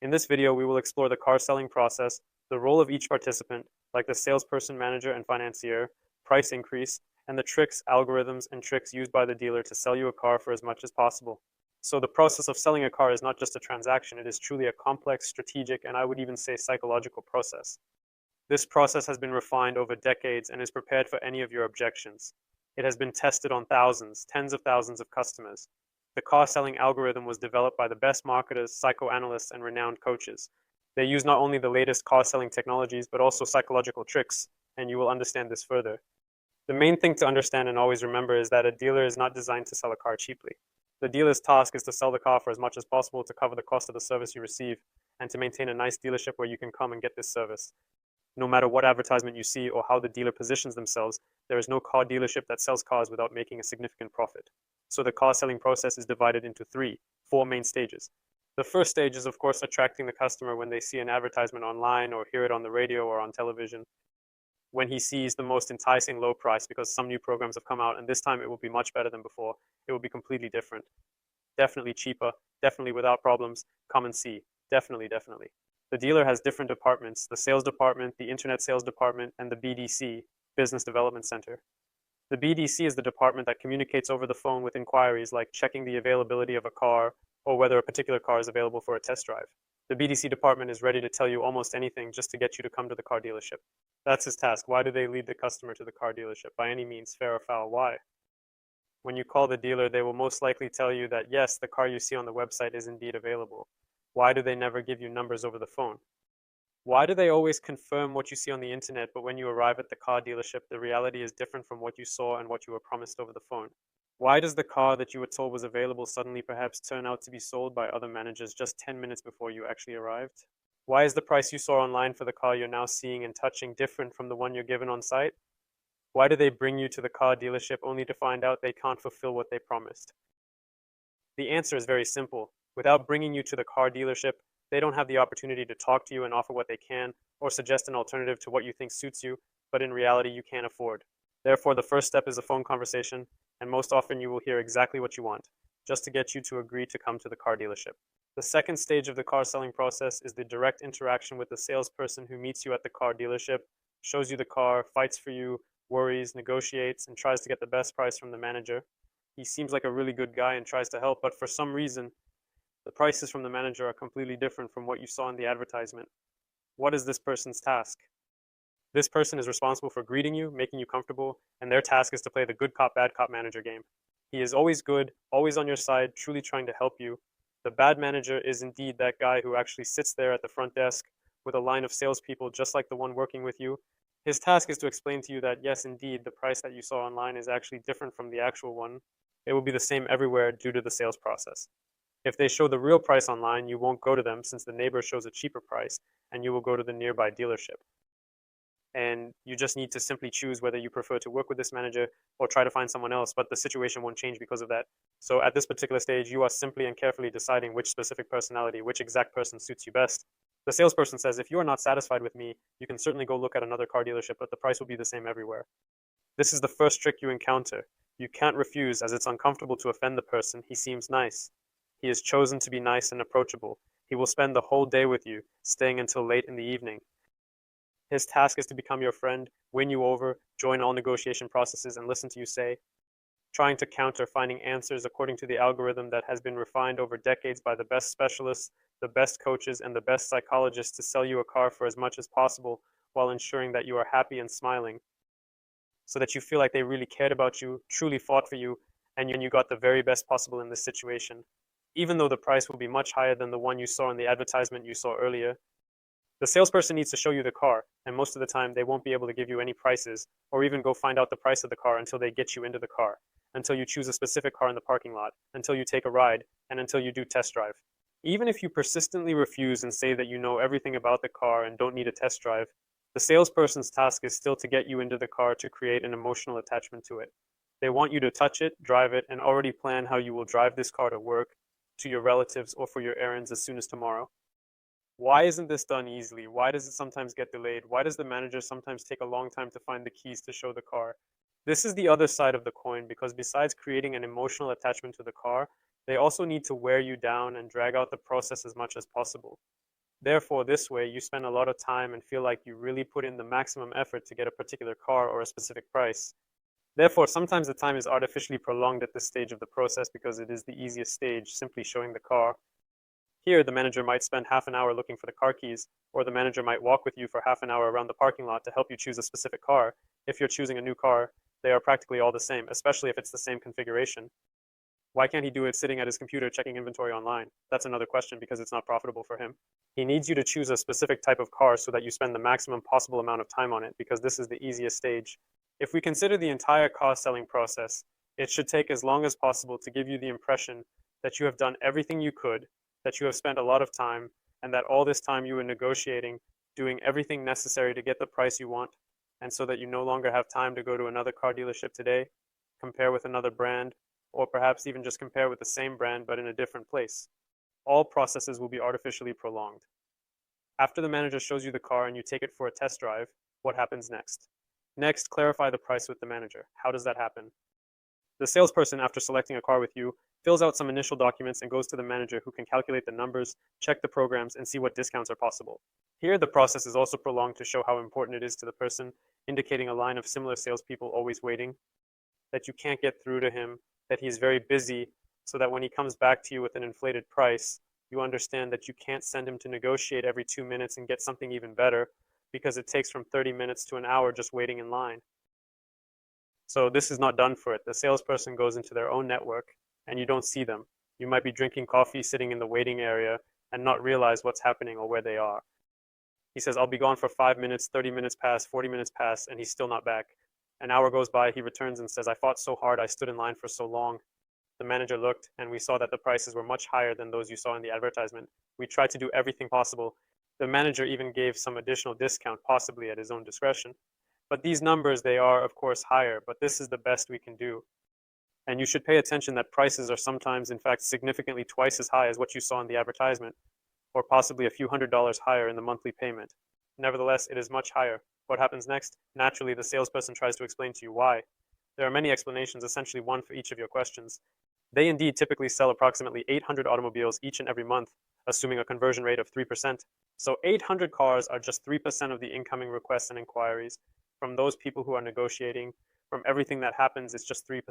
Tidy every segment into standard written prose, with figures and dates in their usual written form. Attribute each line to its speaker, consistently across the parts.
Speaker 1: In this video, we will explore the car selling process, the role of each participant, like the salesperson, manager, and financier, price increase, and the tricks, algorithms, and tricks used by the dealer to sell you a car for as much as possible. So the process of selling a car is not just a transaction, it is truly a complex, strategic, and I would even say psychological process. This process has been refined over decades and is prepared for any of your objections. It has been tested on thousands, tens of thousands of customers. The car selling algorithm was developed by the best marketers, psychoanalysts, and renowned coaches. They use not only the latest car selling technologies, but also psychological tricks, and you will understand this further. The main thing to understand and always remember is that a dealer is not designed to sell a car cheaply. The dealer's task is to sell the car for as much as possible to cover the cost of the service you receive and to maintain a nice dealership where you can come and get this service. No matter what advertisement you see or how the dealer positions themselves, there is no car dealership that sells cars without making a significant profit. So the car selling process is divided into four main stages. The first stage is, of course, attracting the customer when they see an advertisement online or hear it on the radio or on television. When he sees the most enticing low price because some new programs have come out and this time it will be much better than before. It will be completely different. Definitely cheaper, definitely without problems. Come and see. Definitely, definitely. The dealer has different departments, the sales department, the internet sales department, and the BDC, Business Development Center. The BDC is the department that communicates over the phone with inquiries like checking the availability of a car or whether a particular car is available for a test drive. The BDC department is ready to tell you almost anything just to get you to come to the car dealership. That's his task. Why do they lead the customer to the car dealership? By any means, fair or foul, why? When you call the dealer, they will most likely tell you that yes, the car you see on the website is indeed available. Why do they never give you numbers over the phone? Why do they always confirm what you see on the internet, but when you arrive at the car dealership, the reality is different from what you saw and what you were promised over the phone? Why does the car that you were told was available suddenly perhaps turn out to be sold by other managers just 10 minutes before you actually arrived? Why is the price you saw online for the car you're now seeing and touching different from the one you're given on site? Why do they bring you to the car dealership only to find out they can't fulfill what they promised? The answer is very simple. Without bringing you to the car dealership, they don't have the opportunity to talk to you and offer what they can, or suggest an alternative to what you think suits you, but in reality you can't afford. Therefore, the first step is a phone conversation, and most often you will hear exactly what you want, just to get you to agree to come to the car dealership. The second stage of the car selling process is the direct interaction with the salesperson who meets you at the car dealership, shows you the car, fights for you, worries, negotiates, and tries to get the best price from the manager. He seems like a really good guy and tries to help, but for some reason, the prices from the manager are completely different from what you saw in the advertisement. What is this person's task? This person is responsible for greeting you, making you comfortable, and their task is to play the good cop, bad cop manager game. He is always good, always on your side, truly trying to help you. The bad manager is indeed that guy who actually sits there at the front desk with a line of salespeople just like the one working with you. His task is to explain to you that yes, indeed, the price that you saw online is actually different from the actual one. It will be the same everywhere due to the sales process. If they show the real price online, you won't go to them since the neighbor shows a cheaper price, and you will go to the nearby dealership. And you just need to simply choose whether you prefer to work with this manager or try to find someone else, but the situation won't change because of that. So at this particular stage, you are simply and carefully deciding which specific personality, which exact person suits you best. The salesperson says, if you are not satisfied with me, you can certainly go look at another car dealership, but the price will be the same everywhere. This is the first trick you encounter. You can't refuse as it's uncomfortable to offend the person. He seems nice. He has chosen to be nice and approachable. He will spend the whole day with you, staying until late in the evening. His task is to become your friend, win you over, join all negotiation processes, and listen to you say, trying to counter, finding answers according to the algorithm that has been refined over decades by the best specialists, the best coaches, and the best psychologists to sell you a car for as much as possible while ensuring that you are happy and smiling, so that you feel like they really cared about you, truly fought for you, and you got the very best possible in this situation. Even though the price will be much higher than the one you saw in the advertisement you saw earlier. The salesperson needs to show you the car, and most of the time they won't be able to give you any prices or even go find out the price of the car until they get you into the car, until you choose a specific car in the parking lot, until you take a ride, and until you do test drive. Even if you persistently refuse and say that you know everything about the car and don't need a test drive, the salesperson's task is still to get you into the car to create an emotional attachment to it. They want you to touch it, drive it, and already plan how you will drive this car to work, to your relatives, or for your errands as soon as tomorrow. Why isn't this done easily? Why does it sometimes get delayed? Why does the manager sometimes take a long time to find the keys to show the car? This is the other side of the coin because besides creating an emotional attachment to the car, they also need to wear you down and drag out the process as much as possible. Therefore, this way, you spend a lot of time and feel like you really put in the maximum effort to get a particular car or a specific price. Therefore, sometimes the time is artificially prolonged at this stage of the process because it is the easiest stage, simply showing the car. Here, the manager might spend half an hour looking for the car keys, or the manager might walk with you for half an hour around the parking lot to help you choose a specific car. If you're choosing a new car, they are practically all the same, especially if it's the same configuration. Why can't he do it sitting at his computer checking inventory online? That's another question because it's not profitable for him. He needs you to choose a specific type of car so that you spend the maximum possible amount of time on it because this is the easiest stage. If we consider the entire car selling process, it should take as long as possible to give you the impression that you have done everything you could, that you have spent a lot of time, and that all this time you were negotiating, doing everything necessary to get the price you want, and so that you no longer have time to go to another car dealership today, compare with another brand, or perhaps even just compare with the same brand but in a different place. All processes will be artificially prolonged. After the manager shows you the car and you take it for a test drive, what happens next? Next, clarify the price with the manager. How does that happen? The salesperson, after selecting a car with you, fills out some initial documents and goes to the manager who can calculate the numbers, check the programs, and see what discounts are possible. Here, the process is also prolonged to show how important it is to the person, indicating a line of similar salespeople always waiting, that you can't get through to him, that he's very busy, so that when he comes back to you with an inflated price, you understand that you can't send him to negotiate every 2 minutes and get something even better, because it takes from 30 minutes to an hour just waiting in line. So this is not done for it. The salesperson goes into their own network and you don't see them. You might be drinking coffee sitting in the waiting area and not realize what's happening or where they are. He says, I'll be gone for 5 minutes, 30 minutes pass, 40 minutes pass, and he's still not back. An hour goes by, he returns and says, I fought so hard, I stood in line for so long. The manager looked and we saw that the prices were much higher than those you saw in the advertisement. We tried to do everything possible. The manager even gave some additional discount, possibly at his own discretion. But these numbers, they are, of course, higher, but this is the best we can do. And you should pay attention that prices are sometimes, in fact, significantly twice as high as what you saw in the advertisement, or possibly a few $100s higher in the monthly payment. Nevertheless, it is much higher. What happens next? Naturally, the salesperson tries to explain to you why. There are many explanations, essentially one for each of your questions. They indeed typically sell approximately 800 automobiles each and every month, assuming a conversion rate of 3%. So 800 cars are just 3% of the incoming requests and inquiries. From those people who are negotiating, from everything that happens, it's just 3%.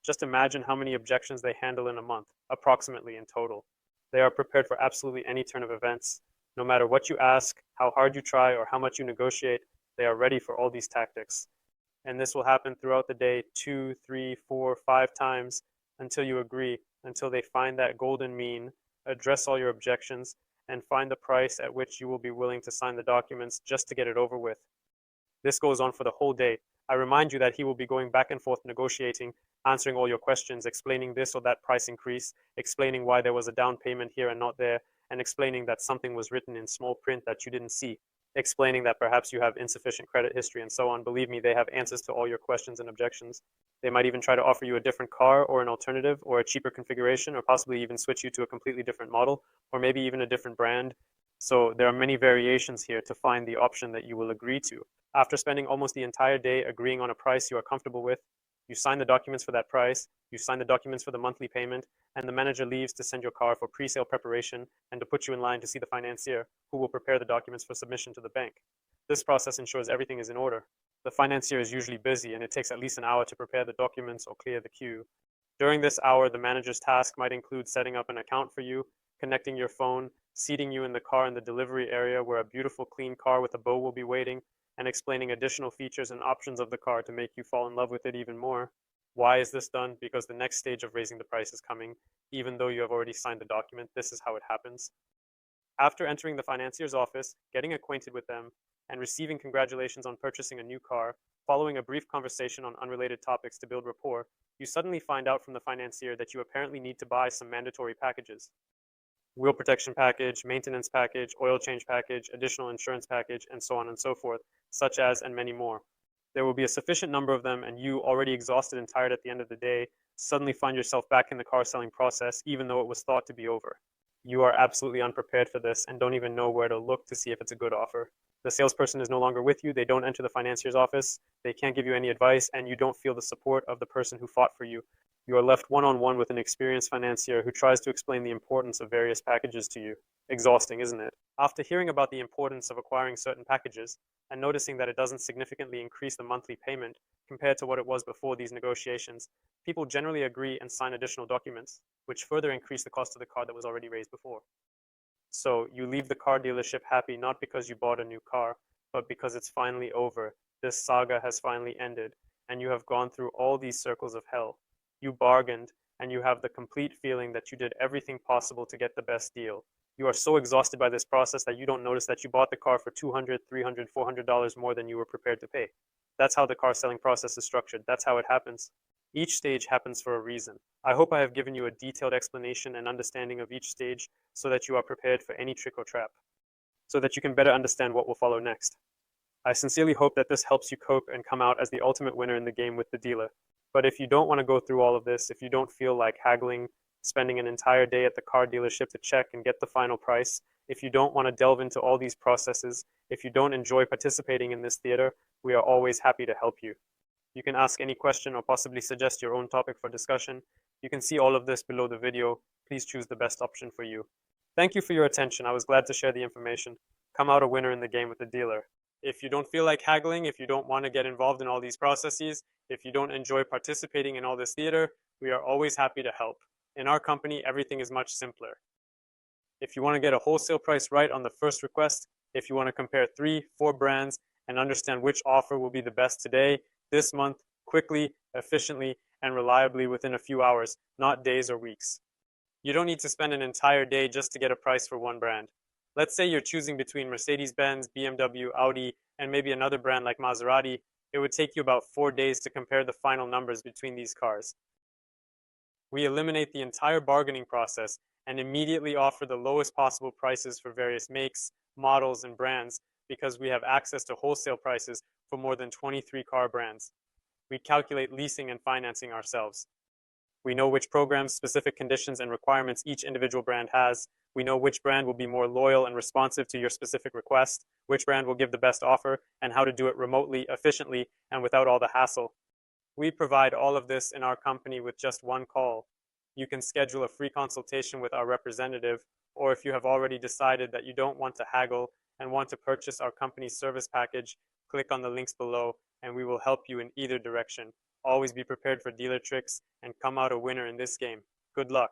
Speaker 1: Just imagine how many objections they handle in a month, approximately in total. They are prepared for absolutely any turn of events. No matter what you ask, how hard you try, or how much you negotiate, they are ready for all these tactics. And this will happen throughout the day 2, 3, 4, 5 times until you agree, until they find that golden mean, address all your objections, and find the price at which you will be willing to sign the documents just to get it over with. This goes on for the whole day. I remind you that he will be going back and forth negotiating, answering all your questions, explaining this or that price increase, explaining why there was a down payment here and not there, and explaining that something was written in small print that you didn't see, explaining that perhaps you have insufficient credit history and so on. Believe me, they have answers to all your questions and objections. They might even try to offer you a different car or an alternative or a cheaper configuration or possibly even switch you to a completely different model or maybe even a different brand. So there are many variations here to find the option that you will agree to. After spending almost the entire day agreeing on a price you are comfortable with, you sign the documents for that price, you sign the documents for the monthly payment, and the manager leaves to send your car for pre-sale preparation and to put you in line to see the financier, who will prepare the documents for submission to the bank. This process ensures everything is in order. The financier is usually busy, and it takes at least an hour to prepare the documents or clear the queue. During this hour, the manager's task might include setting up an account for you, connecting your phone, seating you in the car in the delivery area where a beautiful clean car with a bow will be waiting, and explaining additional features and options of the car to make you fall in love with it even more. Why is this done? Because the next stage of raising the price is coming. Even though you have already signed the document, this is how it happens. After entering the financier's office, getting acquainted with them, and receiving congratulations on purchasing a new car, following a brief conversation on unrelated topics to build rapport, you suddenly find out from the financier that you apparently need to buy some mandatory packages. Wheel protection package, maintenance package, oil change package, additional insurance package, and so on and so forth, such as and many more. There will be a sufficient number of them, and you, already exhausted and tired at the end of the day, suddenly find yourself back in the car selling process, even though it was thought to be over. You are absolutely unprepared for this and don't even know where to look to see if it's a good offer. The salesperson is no longer with you, they don't enter the financier's office, they can't give you any advice, and you don't feel the support of the person who fought for you. You are left one-on-one with an experienced financier who tries to explain the importance of various packages to you. Exhausting, isn't it? After hearing about the importance of acquiring certain packages and noticing that it doesn't significantly increase the monthly payment compared to what it was before these negotiations, people generally agree and sign additional documents, which further increase the cost of the car that was already raised before. So you leave the car dealership happy not because you bought a new car, but because it's finally over. This saga has finally ended, and you have gone through all these circles of hell. You bargained, and you have the complete feeling that you did everything possible to get the best deal. You are so exhausted by this process that you don't notice that you bought the car for $200, $300, $400 more than you were prepared to pay. That's how the car selling process is structured. That's how it happens. Each stage happens for a reason. I hope I have given you a detailed explanation and understanding of each stage so that you are prepared for any trick or trap, so that you can better understand what will follow next. I sincerely hope that this helps you cope and come out as the ultimate winner in the game with the dealer. But if you don't want to go through all of this, if you don't feel like haggling, spending an entire day at the car dealership to check and get the final price, if you don't want to delve into all these processes, if you don't enjoy participating in this theater, we are always happy to help you. You can ask any question or possibly suggest your own topic for discussion. You can see all of this below the video. Please choose the best option for you. Thank you for your attention. I was glad to share the information. Come out a winner in the game with the dealer. If you don't feel like haggling, if you don't want to get involved in all these processes, if you don't enjoy participating in all this theater, we are always happy to help. In our company, everything is much simpler. If you want to get a wholesale price right on the first request, if you want to compare 3, 4 brands and understand which offer will be the best today, this month, quickly, efficiently, and reliably within a few hours, not days or weeks. You don't need to spend an entire day just to get a price for one brand. Let's say you're choosing between Mercedes-Benz, BMW, Audi, and maybe another brand like Maserati. It would take you about 4 days to compare the final numbers between these cars. We eliminate the entire bargaining process and immediately offer the lowest possible prices for various makes, models, and brands because we have access to wholesale prices for more than 23 car brands. We calculate leasing and financing ourselves. We know which programs, specific conditions, and requirements each individual brand has. We know which brand will be more loyal and responsive to your specific request, which brand will give the best offer, and how to do it remotely, efficiently, and without all the hassle. We provide all of this in our company with just one call. You can schedule a free consultation with our representative, or if you have already decided that you don't want to haggle and want to purchase our company's service package, click on the links below and we will help you in either direction. Always be prepared for dealer tricks and come out a winner in this game. Good luck.